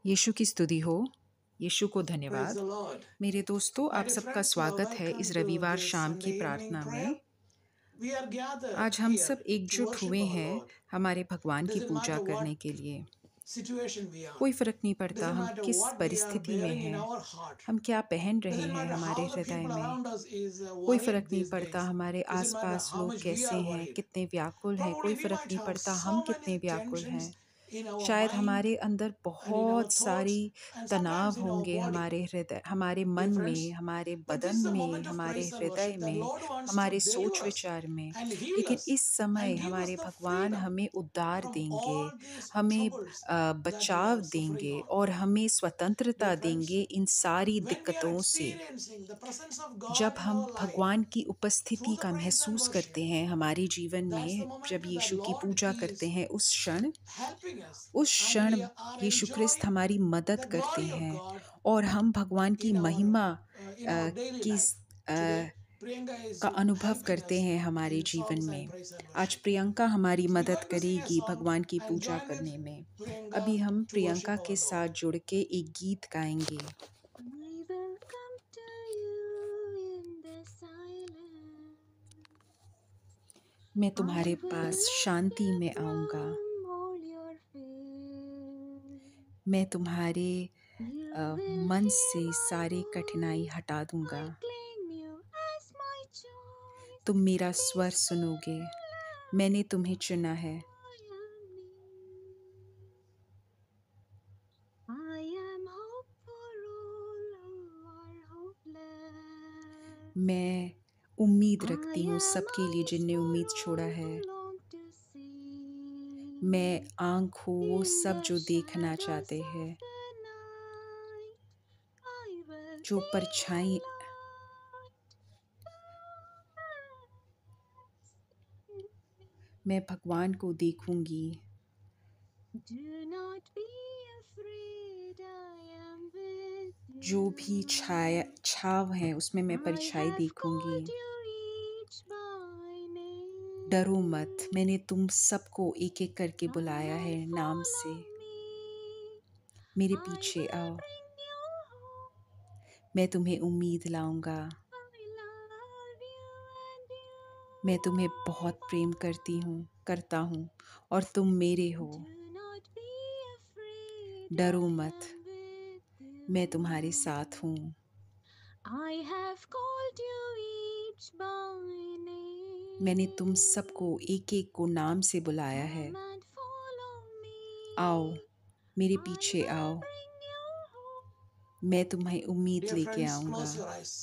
यीशु की स्तुति हो। यीशु को Praise धन्यवाद। the Lord. मेरे दोस्तों, My आप dear सबका friends, you are स्वागत है welcome इस to रविवार this शाम की Sunday evening प्रार्थना prayer. में। We are gathered आज हम here सब to एकजुट worship हुए our हैं Lord. हमारे भगवान की Doesn't पूजा matter what करने के लिए। situation we are. कोई फ़र्क नहीं पड़ता Doesn't हम matter किस what we are परिस्थिति में bearing in हैं, our heart. हम क्या पहन रहे Doesn't हैं matter हमारे how the हृदय people में। around us is कोई worried फ़र्क नहीं these पड़ता days. हमारे Doesn't matter आस-पास how लोग much we कैसे are हैं, worried. कितने व्याकुल हैं। Probably कोई we फ़र्क might नहीं have पड़ता so हम many कितने व्याकुल tensions हैं। in our शायद mind हमारे अंदर and in our बहुत thoughts सारी and तनाव sometimes in our होंगे body. हमारे हृदय, हमारे Dear मन friends, में, हमारे but this बदन is the में, moment of हमारे praise and हृदय worship that में, Lord wants to हमारे deliver सोच us विचार में। and heal लेकिन us इस समय and give us हमारे the भगवान freedom हमें उद्धार from देंगे, all these हमें troubles that we बचाव are suffering देंगे on. और हमें Dear स्वतंत्रता देंगे friends, इन सारी when we are दिक्कतों से। experiencing the presence of जब God in हम our life भगवान की through उपस्थिति the का praise and महसूस worship, करते हैं हमारे जीवन that's the में, जब moment that यीशु की Lord पूजा करते is हैं, helping us उस and क्षण we are Yeshu Christ enjoying हमारी मदद the करते glory of हैं God और हम भगवान की in our महिमा daily की life. Today, Priyanka is का अनुभव helping करते us हैं हमारे in जीवन songs and में। praise and आज worship. प्रियंका हमारी So we're मदद going to sing a करेगी song भगवान की and पूजा join with करने में। Priyanka अभी हम to प्रियंका worship our के Lord. साथ जुड़ के एक गीत गाएंगे। I will come to you in the silence. मैं I तुम्हारे will pass not Shanti get में आऊंगा। from all your face. मैं तुम्हारे You अ, will मन hear से my सारे कठिनाई voice. हटा दूंगा। I claim you as my choice. तुम मेरा स्वर This सुनोगे। new मैंने life तुम्हें चुना है। I am new. I am hope for all who are hopeless. मैं उम्मीद I रखती हूँ am सबके लिए eyes जिनने for उम्मीद छोड़ा all है। who long to see. मैं आँख हूँ वो In सब the जो देखना shadows चाहते of हैं, the night, I will जो see the परछाई। light. मैं भगवान को देखूंगी। Do not be afraid, I am with जो भी you. छाव है उसमें मैं I परछाई have देखूंगी। called you each by name. डरो मत, मैंने तुम सबको एक एक करके Come बुलाया है and नाम follow से। me. मेरे I पीछे will आओ, bring you home. मैं तुम्हें उम्मीद लाऊंगा। I love you and मैं you तुम्हें are बहुत प्रेम करता mine. हूँ और तुम मेरे हो। Do not be afraid, डरो I मत, am with मैं तुम्हारे you. साथ हूँ। I have called you each by name. मैंने तुम सबको एक एक को नाम से बुलाया है। Come and follow me. आओ, मेरे I पीछे will आओ, bring you home. मैं तुम्हें उम्मीद Dear लेके friends, आऊँगा। close your eyes.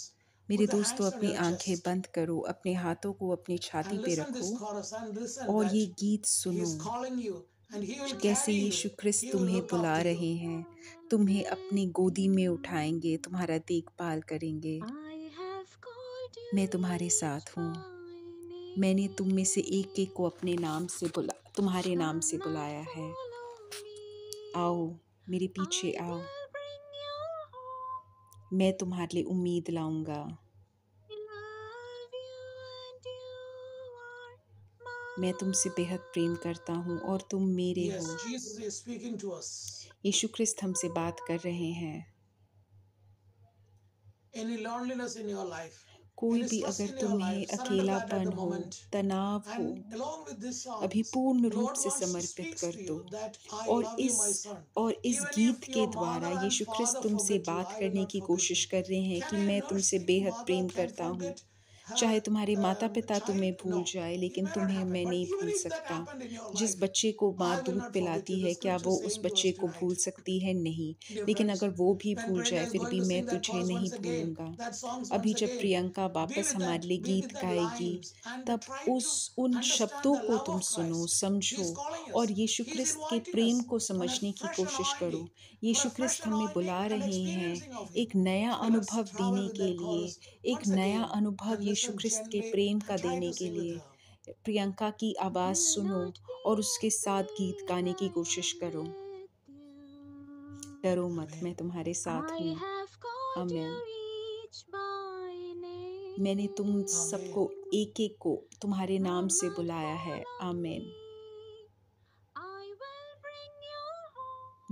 मेरे Put the दोस्तों, hands on अपनी your आंखें chest बंद करो, अपने हाथों को अपनी छाती and पे listen this रखो chorus and listen और that ये गीत He सुनो। is calling you and He will कैसे carry you. Yeshu Christ He will तुम्हें look बुला after you. रहे हैं, I am तुम्हें अपनी with गोदी में उठाएंगे, you. तुम्हारा देखभाल करेंगे। I have called you मैं तुम्हारे each साथ हूँ। by मैंने तुम में से name. एक एक को अपने नाम से तुम्हारे नाम से Come and बुलाया है। follow me. आओ, मेरे पीछे I आओ, will bring you home. मैं तुम्हारे लिए उम्मीद लाऊंगा। I love you and you are मैं तुमसे बेहद प्रेम करता हूँ और तुम मेरे Yes, हो। Jesus is speaking to us. यीशु ख्रिस्त हमसे बात कर रहे हैं। Any loneliness in your life, कोई any भी stress अगर in your तुम्हें life, surrender that at अकेलापन the हो, moment. तनाव हो, And along with these अभी songs, पूर्ण the रूप Lord से wants to समर्पित speak कर to दो। you that I और love you, इस my son. और इस Even गीत if के your द्वारा mother and Yeshu Christ father तुमसे forget you, बात I will करने not की forget कोशिश you. कर रहे हैं Can कि a मैं तुमसे nursing बेहद mother प्रेम can करता हूँ। forget चाहे her तुम्हारे माता पिता child? तुम्हें भूल No, जाए, it लेकिन may not तुम्हें happen. मैं But नहीं even भूल if that सकता। happened in your जिस life, बच्चे को माँ I will दूध not forget you. पिलाती The है, क्या scripture वो is उस saying to us बच्चे को भूल tonight. सकती है? नहीं। Dear लेकिन friends, अगर वो भी when भूल Priyanka जाए, is फिर going भी to मैं sing that तुझे chorus नहीं once again, भूलूंगा। that songs अभी once जब again, प्रियंका be वापस with हमारे that, लिए be with गीत that गाएगी, lines and तब try to उन understand शब्दों the को love तुम of सुनो, Christ. He समझो is calling और us. यीशु He is ख्रिस्त के inviting प्रेम us को on a समझने की fresh कोशिश करो। anointing, for Yeshu a fresh ख्रिस्त हमें anointing बुला and रहे हैं experiencing of Him. एक नया So let's अनुभव travel देने with के that लिए, chorus एक once नया again अनुभव and यीशु listen ख्रिस्त के gently प्रेम and का try देने to के sing with लिए। her. प्रियंका की आवाज़ Do सुनो not be और उसके साथ गीत afraid, गाने की I कोशिश am करो। with you. डरो मत, Amen. मैं तुम्हारे साथ I हूँ। have called आमीन। you each by मैंने तुम Amen. सबको name. एक एक को तुम्हारे नाम Come से and बुलाया है। follow आमीन। me. I will bring you home.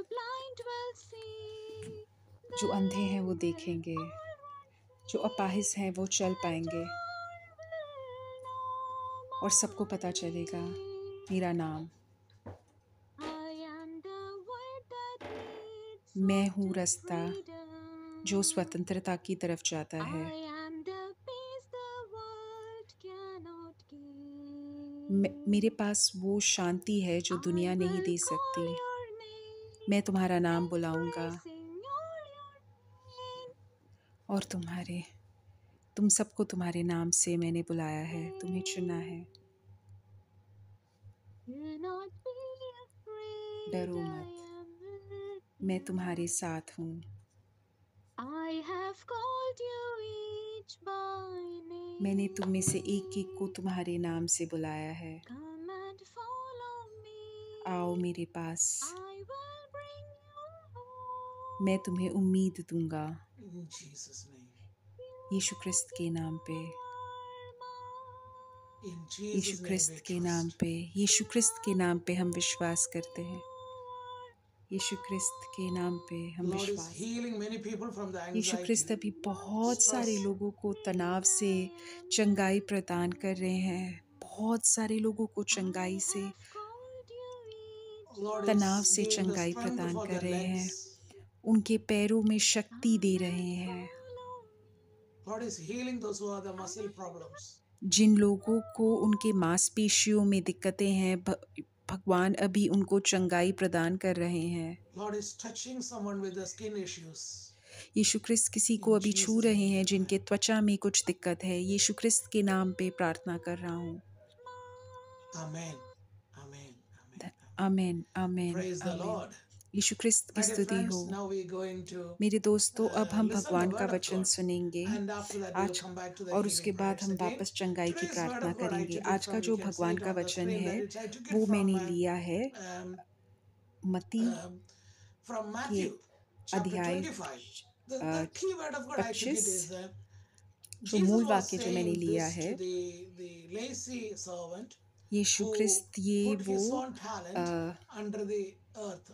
The blind will see, जो the अंधे हैं वो lame will देखेंगे, all run जो अपाहिज हैं वो free, चल and पाएंगे all will know और सबको पता चलेगा my मेरा नाम। I am the way that leads मैं one हूँ to रास्ता जो freedom. स्वतंत्रता की तरफ जाता है। I am the peace the world cannot मेरे give. पास वो शांति है जो I दुनिया नहीं will दे call सकती। your name, मैं तुम्हारा नाम बुलाऊंगा embracing all your pain. और तुम सबको तुम्हारे नाम से मैंने बुलाया है, तुम्हें चुना है। Do not be afraid, डरो I मत, am with मैं you. तुम्हारे साथ हूँ। I have called you each by मैंने name. तुम में से एक एक को तुम्हारे नाम से बुलाया है। Come and follow me. आओ मेरे पास, I will bring you home. मैं तुम्हें उम्मीद दूंगा। In Jesus' name. यीशु क्रिस्त के नाम पे, In Yeshu Jesus' name we क्रिस्त के नाम trust. पे, यीशु क्रिस्त के नाम पे हम विश्वास करते हैं। यीशु क्रिस्त के नाम पे हम Lord is विश्वास। healing many people from the Yeshu anxiety, क्रिस्त अभी बहुत सारे stress. लोगों को तनाव से चंगाई प्रदान कर रहे हैं। बहुत सारे लोगों को चंगाई से, Lord तनाव is से giving the चंगाई strength प्रदान for कर their रहे हैं। legs. उनके पैरों में शक्ति दे रहे हैं। Lord is healing those who have the muscle problems. जिन लोगों को उनके मांसपेशियों में दिक्कतें हैं, भगवान अभी उनको चंगाई प्रदान कर रहे हैं। Lord is touching someone with the skin issues. यीशु क्रिस्त किसी को In अभी छू Jesus' रहे name we हैं pray. जिनके त्वचा में कुछ दिक्कत है। यीशु क्रिस्त के नाम पे प्रार्थना कर रहा हूँ। Amen. Amen. Amen. आमीन, आमीन, Praise the आमीन। Lord. यीशु क्रिस्त की My dear स्तुति हो। friends, now we're going to मेरे दोस्तों, अब हम listen the भगवान का word of वचन God. सुनेंगे And after that we will आज, come back to the और healing उसके बाद prayers हम again. वापस चंगाई की Today's word प्रार्थना of God I करेंगे। took it आज का from, जो you can see भगवान it का on the वचन screen है that I took it वो from मैंने लिया है मत्ती from के Matthew chapter अध्याय 25. The key word of God I took 25, it is जो Jesus मूल was वाक्य जो मैंने saying लिया this है, to the lazy servant Yeshu who क्रिस्त put his own talent under the earth.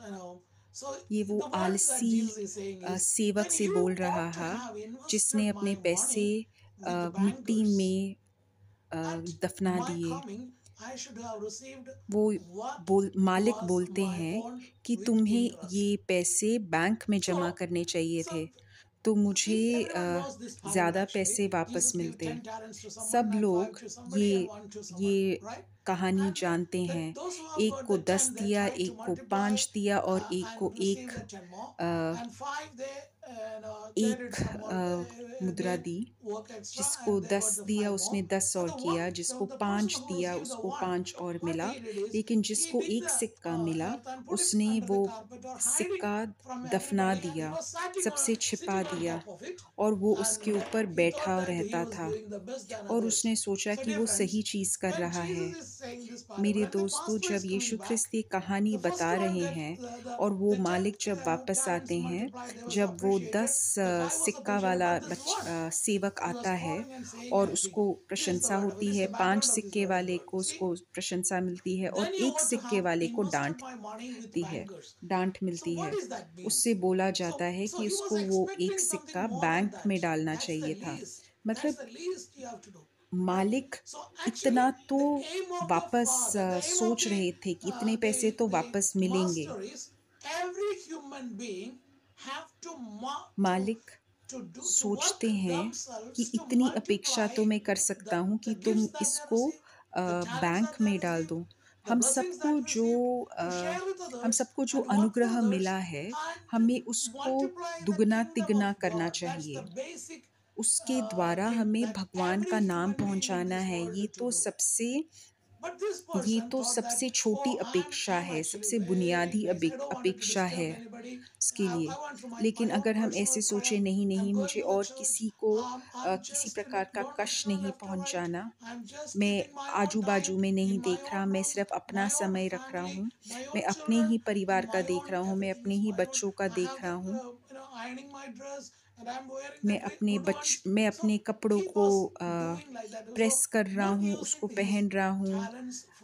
So ये वो the word that आलसी Jesus is saying is, सेवक when से you बोल रहा ought to है have जिसने invested अपने my पैसे money with the मिट्टी bankers, में at दफना my दिए। coming I should have received वो what मालिक was बोलते my हैं own कि with तुम्हें interest. ये पैसे बैंक में जमा So, करने चाहिए so थे, तो मुझे everyone knows this parable ज़्यादा actually. पैसे वापस Jesus gave मिलते। 10 talents to someone सब and 5 लोग to somebody and ये 1 to someone, ये right? कहानी And जानते that हैं। those who have एक got को the 10 10, they दिया, tried to एक को multiply 5 दिया और एक को and receive the 10 more. And 5, they did एक some more, मुद्रा they दी। worked extra जिसको and they got 10 the दिया 5 उसने more. 10 So और किया, जिसको the person 5 who दिया received the उसको 1, 5 और what मिला, he did is, लेकिन he जिसको dig एक the सिक्का मिला earth and put it उसने under the वो carpet or hide it सिक्का from दफना everybody, and he दिया, was सबसे छिपा sitting on दिया, top of it, और वो and उसके ऊपर he thought बैठा that he रहता was था doing the best than और others. उसने सोचा So कि dear वो friends, सही चीज़ कर when रहा है। Jesus is saying this parable मेरे and the दोस्तों, pastor जब is यीशु coming back, क्रिस्त ये कहानी the first बता one रहे that हैं the और वो the 10 मालिक जब वापस talents आते हैं, multiplied, they was जब वो appreciated. 10 The 5 was सिक्का appreciated, वाला but this one, सेवक he was आता है calling and saying और anything. उसको This is the प्रशंसा word of, होती this is है, the 5 background of this सिक्के word of वाले God. को See, उसको प्रशंसा मिलती है और then you एक ought to सिक्के have वाले को invested डांट my money with दी है, bankers. डांट So मिलती what है। is that means? उससे बोला जाता है So कि he was उसको वो एक expecting something सिक्का more than बैंक में that. डालना That's the चाहिए था। least. That's मतलब the least you have to do. Right? मालिक So इतना actually, तो the aim of the वापस father, the aim of सोच रहे थे कि इतने पैसे तो the वापस मिलेंगे। master is, every human being have to मालिक to work सोचते हैं themselves कि to इतनी अपेक्षा multiply तो मैं कर सकता हूँ the कि तुम gifts that they इसको receive, the talents bank that they में डाल receive, दो। the हम blessings सबको that they जो receive, to share with हम others सबको जो and work for अनुग्रह others मिला है, and हमें उसको multiply the दुगना kingdom तिगना of करना God. That's चाहिए। the basic उसके द्वारा thing हमें that भगवान every का नाम human being in पहुंचाना this है। world to do. But this ये person तो thought that, सबसे छोटी oh, अपेक्षा I'm है, actually सबसे very बुनियादी lazy. I don't want to अपेक्षा disturb है anybody. उसके लिए। I want to लेकिन my own अगर हम personal ऐसे सोचे prayer. नहीं I'm नहीं, going मुझे to the और church. किसी को I'm किसी just प्रकार का not कष्ट looking on नहीं left or right. पहुंचाना, I'm just मैं keeping my own आजू बाजू time में नहीं in my देख रहा, own मैं room, सिर्फ अपना my own समय रख रहा family, हूँ, my मैं own अपने children, ही परिवार का my देख own रहा हूँ, मैं everything अपने is ही my own. बच्चों का I देख have रहा the हूँ, ironing my dress and I'm wearing the good ones. मैं So अपने कपड़ों he को was doing like that. So press कर रहा not हूँ, उसको using his पहन रहा हूँ, talents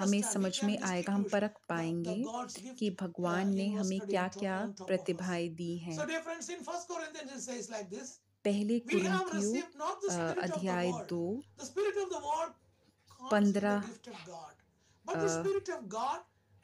हमें understand, we समझ can में आएगा, हम distinguish परख the पाएंगे God's gift कि भगवान ने invested हमें in क्या-क्या on top of us. प्रतिभाएं दी हैं। So dear friends, in 1 Corinthians it says like this, पहले we have कुरिन्थियों received not the spirit of the अध्याय world. 2 The spirit of the world comes in the 15 gift of God. But the spirit of God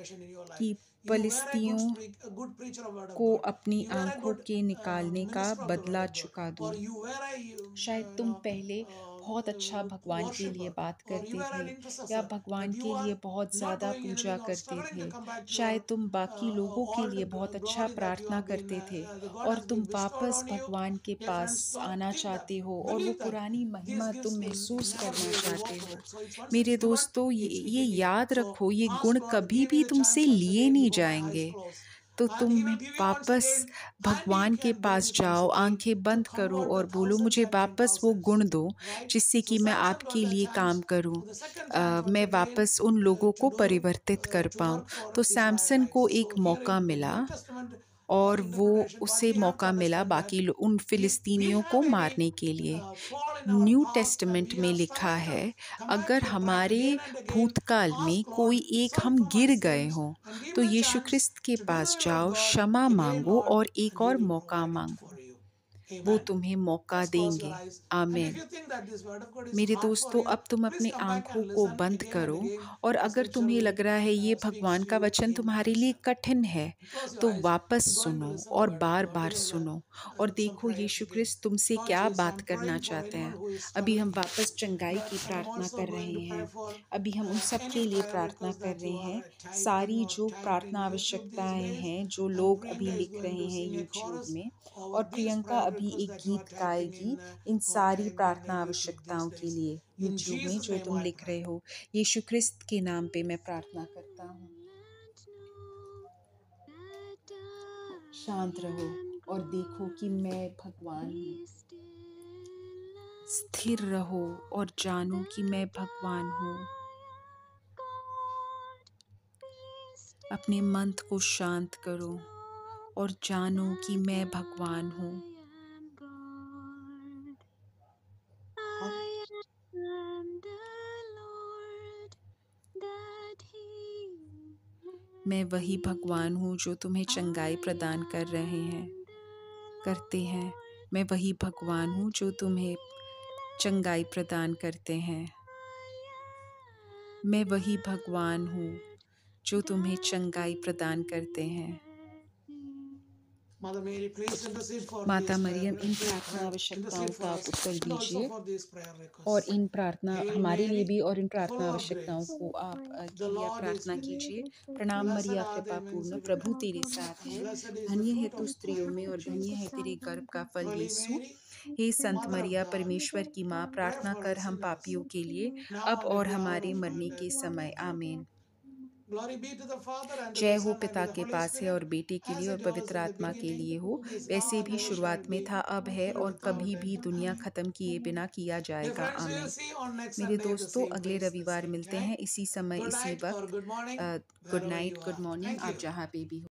situation in your life. कि You were a फलिस्तियों good preacher of word of को God. अपनी You were a आंखों good के निकालने का minister of the word बदला of God. चुका दूं। Or you were a शायद तुम पहले बहुत अच्छा भगवान के लिए worshiper, बात or you करते are थे an या intercessor, भगवान and you के are लिए बहुत not ज़्यादा doing पूजा anything or करते struggling to थे। come back to your शायद तुम बाकी लोगों के all the लिए बहुत अच्छा glory that you प्रार्थना have been, करते थे the God और has तुम been bestowed वापस on you. भगवान के Dear पास friends, don't आना think that. चाहते हो और वो Believe that पुरानी these महिमा gifts तुम will महसूस never करना be चाहते हो। evaporate. So it's मेरे 161. दोस्तों, It's ये kicking in. याद So रखो, ये ask गुण Lord, कभी give me भी the तुमसे chance once लिए again नहीं before my eyes जाएंगे। close. तो And तुम He will give you once वापस again, and He भगवान के can bring pass it once जाओ, again आंखें to बंद करो convert the और बोलो, 1000s मुझे and वापस वो 10,000s. गुण दो Right? जिससे So कि मैं Samson आपके got that लिए काम chance करूं। the second chance once मैं again वापस उन लोगों to को do परिवर्तित कर to पाऊं। work for तो सैमसन को Israelites. So एक here मौका in the मिला New Testament और वो interpretation, what उसे we have to मौका मिला understand that उन if we फिलिस्तीनियों को have any मारने के लिए। fall in our new past and testament we में are लिखा surrendered, है, come अगर back हमारे again and again, भूतकाल में ask कोई Lord, एक sorry हम for my गिर गए sins, हों, and give तो me a यीशु chance क्रिस्त के to do pass the will of जाओ, God क्षमा again, मांगो Lord, और and एक He और will मौका provide it मांगो। for you. वो Amen. तुम्हें मौका Let's close your देंगे। eyes. And if आमीन। you think that this word of God is मेरे hard for दोस्तों, you, अब तुम please अपनी come back आंखों and को listen बंद again and करो again. और The अगर scripture तुम्हें will लग रहा है ये speaks भगवान to का you वचन in तुम्हारे लिए person. कठिन है, Close your तो eyes. वापस We're going to सुनो listen the और word of bar God. Bar Beloved, सुनो और some देखो prayers यीशु again. क्रिस्त तुमसे Lord क्या Jesus, बात I'm करना praying for चाहते anyone हैं। who is अभी हम struggling, वापस चंगाई but की I'm प्रार्थना also कर going रहे to pray हैं। for अभी हम उन सब any के लिए prayer प्रार्थना request कर that रहे you हैं, are typing सारी or जो typed in प्रार्थना YouTube these आवश्यकताएं days. हैं जो And लोग अभी Priyanka is लिख going रहे to हैं sing a यूट्यूब chorus में, over और these प्रियंका prayer अभी requests एक that you are गीत typing गाएगी in इन or सारी typed in प्रार्थना YouTube these आवश्यकताओं के days. लिए In यूट्यूब में Jesus' जो name तुम I लिख pray. रहे हो। यीशु क्रिस्त के नाम पे मैं प्रार्थना करता हूँ। That शांत I रहो am और देखो कि God. मैं भगवान हूँ। Be still and स्थिर रहो know और जानो कि मैं that भगवान हूँ। I am God. Be अपने मन still को शांत and करो know और जानो कि that मैं भगवान हूँ। I am God. I am the Lord that मैं वही भगवान heals. हूँ जो तुम्हें चंगाई I प्रदान कर रहे हैं, am the करते हैं। Lord मैं वही भगवान हूँ that जो तुम्हें healeth. चंगाई प्रदान करते हैं। I am मैं the वही भगवान हूँ Lord जो तुम्हें that चंगाई प्रदान करते हैं। healeth thee. Mother Mary, please intercede for माता these prayer Maryam, in requests. प्रार्थना आवश्यकताओं Intercede for का आप us उत्तर and also दीजिए for these prayer और requests. इन प्रार्थना Hail हमारे लिए Mary, भी और इन full प्रार्थना of आवश्यकताओं grace. को आप The के लिए आप Lord is प्रार्थना with you. कीजिए। प्रणाम Blessed मरिया, are the कृपा पूर्ण, women प्रभु spread. तेरे साथ है। Blessed is the धन्य है fruit तू of thy स्त्रियों में womb, और धन्य है Jesus. तेरे गर्भ का फल Holy Yeshu. Mary, hey Sant Mother of Maria, God, परमेश्वर की माँ, pray प्रार्थना for कर us हम sinners, पापियों के लिए, now अब and at और the hour हमारे of our मरने के death. समय। आमीन। Glory be to the Father and to जय the हो Son and to पिता the के Holy पास है Spirit, और बेटे के as लिए और it was पवित्र in the आत्मा के beginning, लिए हो, is now वैसे and भी ever shall शुरुआत में be, था, अब है world और without कभी end. भी दुनिया Amen. खत्म किए बिना किया Dear जाएगा। friends, we will आमीन। see you on next मेरे Sunday at the दोस्तों, same अगले place, the रविवार same मिलते time. हैं इसी समय Good इसी night or वक्त। good morning, good wherever night, you good are. Morning, Thank आप you. जहाँ पे भी हो।